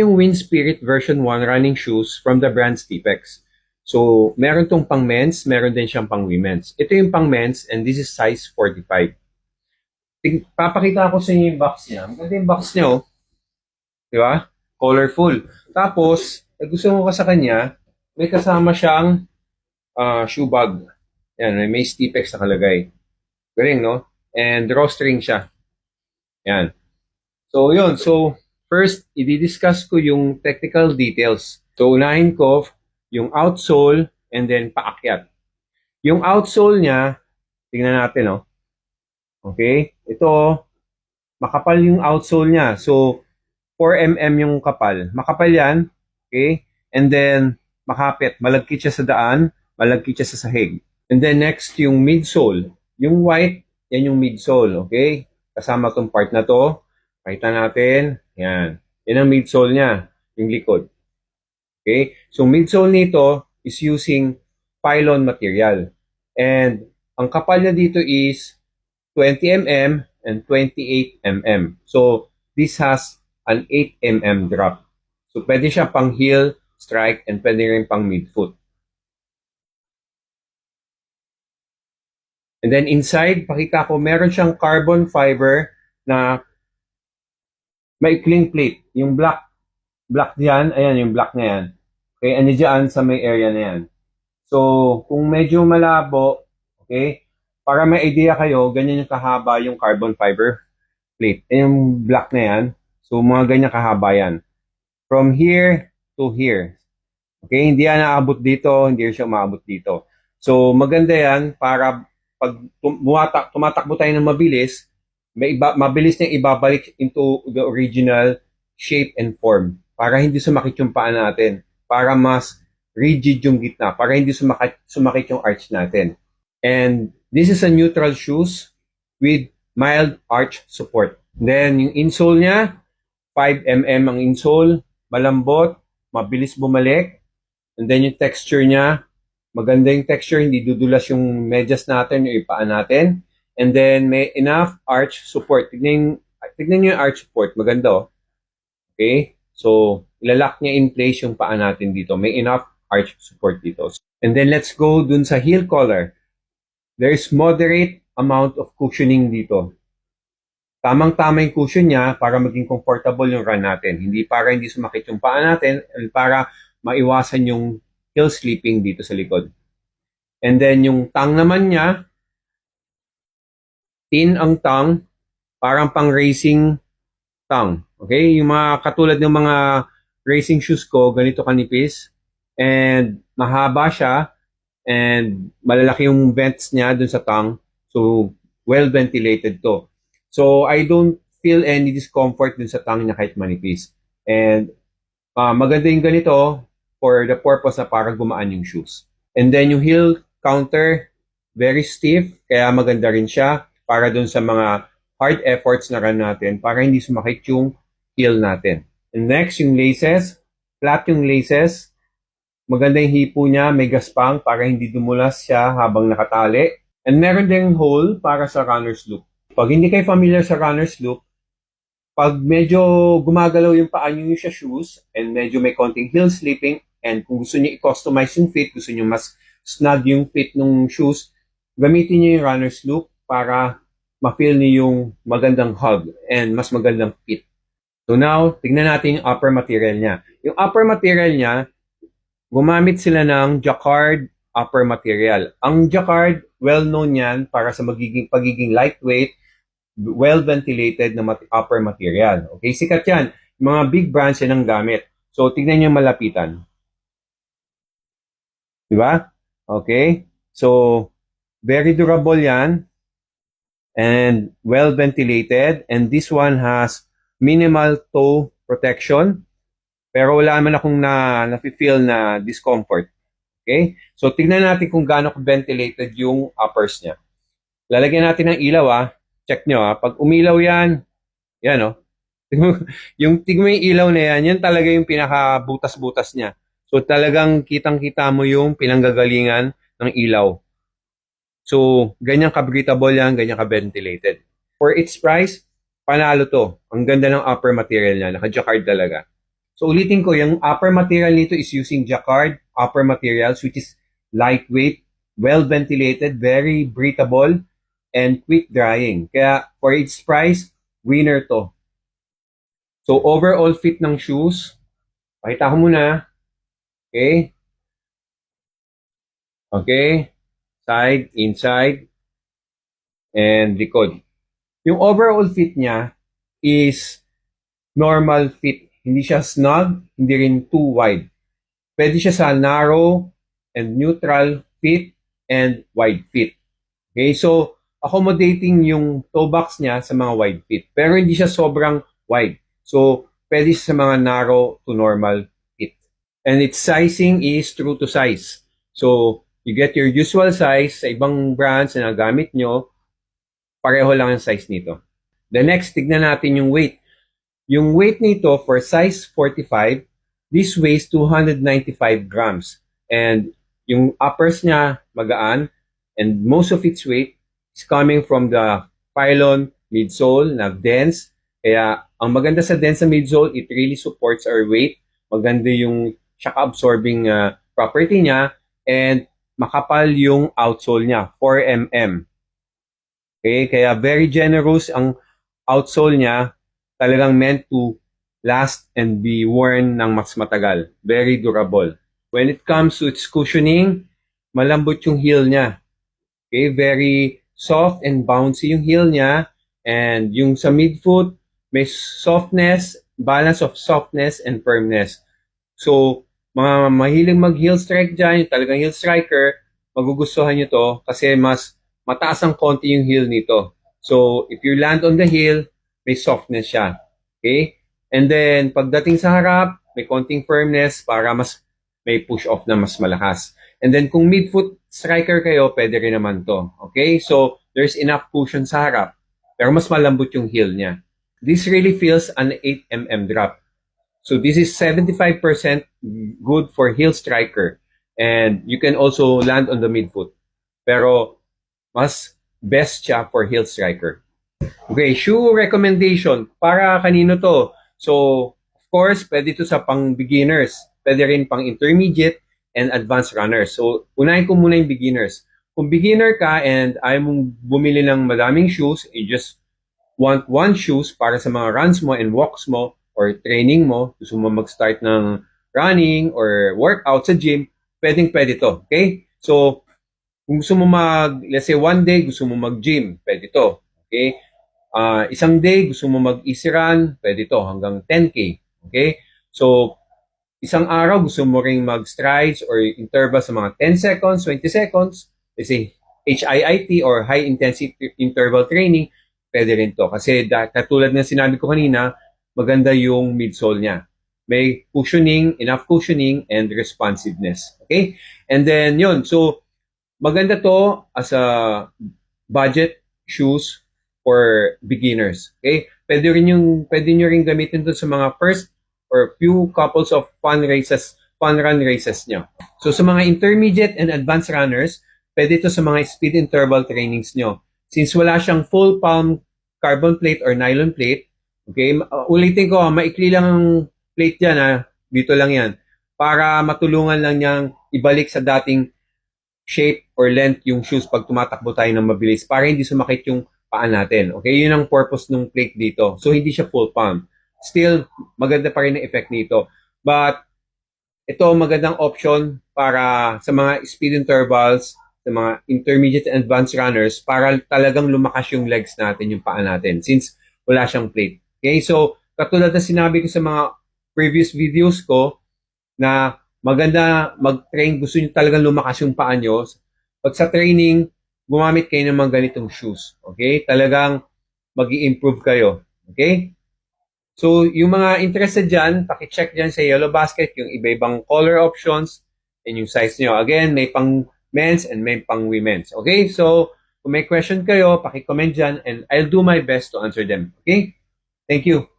Yung Wind Spirit version 1 running shoes from the brand Stipex. So, meron tong pang men's, meron din siyang pang women's. Ito yung pang men's and this is size 45. Papakita ko sa inyo yung box niya. Maganda yung box niya, oh. Di ba? Colorful. Tapos, gusto ko sa kanya, may kasama siyang shoe bag. Yan, may Stipex nakalagay. Galing, no? And drawstring siya. Yan. So, yun. So, first, i-discuss ko yung technical details. So, unahin ko yung outsole and then paakyat. Yung outsole niya, tingnan natin, no? Okay? Ito, makapal yung outsole niya. So, 4 mm yung kapal. Makapal yan. Okay? And then, makapit. Malagkit siya sa daan. Malagkit siya sa sahig. And then, next, yung midsole. Yung white, yan yung midsole. Okay? Kasama tong part na to. Pakita natin. Yan. Yan ang midsole niya. Yung likod. Okay? So, midsole nito is using pylon material. And, ang kapal niya dito is 20 mm and 28 mm. So, this has an 8 mm drop. So, pwede siya pang heel, strike, and pwede rin pang midfoot. And then inside, pakita ko, meron siyang carbon fiber na maikling plate. Yung black diyan, ayan yung black na yan. Okay, ano dyan sa may area na yan. So, kung medyo malabo, okay, para may idea kayo, ganyan yung kahaba yung carbon fiber plate. Yung black na yan. So, mga ganyan kahaba yan. From here to here. Okay, hindi yan naabot dito, hindi siya maabot dito. So, maganda yan para pag tumatakbo tayo ng mabilis, mabilis na ibabalik into the original shape and form para hindi sumakit yung paa natin, para mas rigid yung gitna, para hindi sumakit yung arch natin. And this is a neutral shoes with mild arch support. Then, yung insole niya, 5 mm ang insole, malambot, mabilis bumalik. And then yung texture niya, maganda yung texture, hindi dudulas yung medyas natin, yung ipaan natin. And then may enough arch support. Tignan nyo yung arch support, maganda, oh. Okay? So, ilalak niya in place yung paa natin dito. May enough arch support dito. And then let's go dun sa heel collar. There is moderate amount of cushioning dito. Tamang-tama yung cushion niya para maging comfortable yung run natin. Hindi para hindi sumakit yung paa natin and para maiwasan yung heel slipping dito sa likod. And then yung tongue naman niya, thin ang tongue, parang pang racing tongue. Okay? Yung mga katulad ng mga racing shoes ko, ganito kanipis. And mahaba siya. And malalaki yung vents niya dun sa tongue. So, well ventilated to. So, I don't feel any discomfort dun sa tongue niya kahit manipis. And maganda yung ganito for the purpose na para gumaan yung shoes. And then yung heel counter, very stiff, kaya maganda rin siya para dun sa mga hard efforts na run natin para hindi sumakit yung heel natin. And next, yung laces. Flat yung laces. Maganda yung hipo niya, may gaspang para hindi dumulas siya habang nakatali. And meron ding hole para sa runner's loop. Pag hindi kayo familiar sa runner's loop, pag medyo gumagalaw yung paa nyo sa shoes and medyo may konting heel slipping and kung gusto niyo i-customize yung fit, gusto niyo mas snug yung fit ng shoes, gamitin niyo yung runner's loop para ma-feel niyo yung magandang hug and mas magandang fit. So now, tignan natin yung upper material niya. Yung upper material niya, gumamit sila ng jacquard upper material. Ang jacquard, well-known yan para sa pagiging lightweight, well-ventilated na upper material. Okay, sikat yan. Mga big brands yan ang gamit. So, tignan nyo malapitan. Diba? Okay? So, very durable yan and well-ventilated. And this one has minimal toe protection. Pero wala naman akong na-feel na discomfort. Okay? So, tignan natin kung gaano ventilated yung uppers niya. Lalagyan natin ng ilaw, Check nyo, Pag umilaw yan, yan, tignan yung ilaw na yan talaga yung pinaka-butas-butas niya. So, talagang kitang-kita mo yung pinanggagalingan ng ilaw. So, ganyan ka-breathable yan, ganyan ka-ventilated. For its price, panalo to. Ang ganda ng upper material niya, naka-jacquard talaga. So ulitin ko, yung upper material nito is using jacquard upper materials, which is lightweight, well ventilated, very breathable, and quick drying. Kaya for its price, winner to. So overall fit ng shoes, pakita ko muna. Okay? Okay? Side, inside, and likod. Yung overall fit niya is normal fit. Hindi siya snug, hindi rin too wide. Pwede siya sa narrow and neutral fit and wide fit. Okay, so accommodating yung toe box niya sa mga wide fit. Pero hindi siya sobrang wide. So, pwede siya sa mga narrow to normal fit. And its sizing is true to size. So, you get your usual size sa ibang brands na nagamit nyo, pareho lang ang size nito. The next, tignan natin yung weight. Yung weight nito for size 45, this weighs 295 grams. And yung uppers niya magaan, and most of its weight is coming from the pylon midsole na dense. Kaya ang maganda sa dense na midsole, it really supports our weight. Maganda yung shock absorbing property niya, and makapal yung outsole niya, 4 mm. Okay, kaya very generous ang outsole niya, talagang meant to last and be worn ng mas matagal. Very durable. When it comes to its cushioning, malambot yung heel niya. Okay, very soft and bouncy yung heel niya. And yung sa midfoot, may softness, balance of softness and firmness. So, mga mahiling mag-heel strike dyan, yung talagang heel striker, magugustuhan nyo to kasi mas mataas ang konti yung heel nito. So, if you land on the heel, may softness siya. Okay? And then, pagdating sa harap, may konting firmness para mas may push off na mas malakas. And then, kung midfoot striker kayo, pwede rin naman to. Okay? So, there's enough cushion sa harap. Pero mas malambot yung heel niya. This really feels an 8 mm drop. So, this is 75% good for heel striker. And you can also land on the midfoot. Pero, mas best siya for heel striker. Okay, shoe recommendation. Para kanino to? So, of course, pwede to sa pang beginners. Pwede rin pang intermediate and advanced runners. So, unahin ko muna yung beginners. Kung beginner ka and ayaw mong bumili ng madaming shoes, you just want one shoes para sa mga runs mo and walks mo or training mo, gusto mo mag-start ng running or workout sa gym, pwedeng-pwede to. Okay? So, kung gusto mo let's say one day, gusto mo mag-gym, pwede to. Okay? Isang day, gusto mo mag-easy run, pwede to, hanggang 10K. Okay? So, isang araw, gusto mo ring mag-strides or interval sa mga 10 seconds, 20 seconds, let's say HIIT or high intensity interval training, pwede rin to. Kasi katulad ng sinabi ko kanina, maganda yung midsole niya. May cushioning, enough cushioning, and responsiveness. Okay? And then, yun. So, maganda to as a budget shoes for beginners. Okay? Pwede nyo rin gamitin to sa mga first or few couples of fun run races nyo. So, sa mga intermediate and advanced runners, pwede to sa mga speed interval trainings nyo. Since wala siyang full palm carbon plate or nylon plate, okay, ulitin ko, maikli lang ang plate dyan, dito lang yan, para matulungan lang niyang ibalik sa dating shape or length yung shoes pag tumatakbo tayo ng mabilis, para hindi sumakit yung paa natin. Okay, yun ang purpose ng plate dito. So, hindi siya full palm. Still, maganda pa rin ang effect nito. But, ito magandang option para sa mga speed intervals, sa mga intermediate and advanced runners, para talagang lumakas yung legs natin, yung paa natin, since wala siyang plate. Okay, so, katulad na sinabi ko sa mga previous videos ko, na maganda mag-train, gusto nyo talagang lumakas yung paa nyo. Pag sa training, gumamit kayo ng mga ganitong shoes. Okay? Talagang mag-i-improve kayo. Okay? So, yung mga interested dyan, paki-check dyan sa Yellow Basket yung iba-ibang color options and yung size nyo. Again, may pang men's and may pang women's. Okay? So, kung may question kayo, paki-comment dyan and I'll do my best to answer them. Okay? Thank you.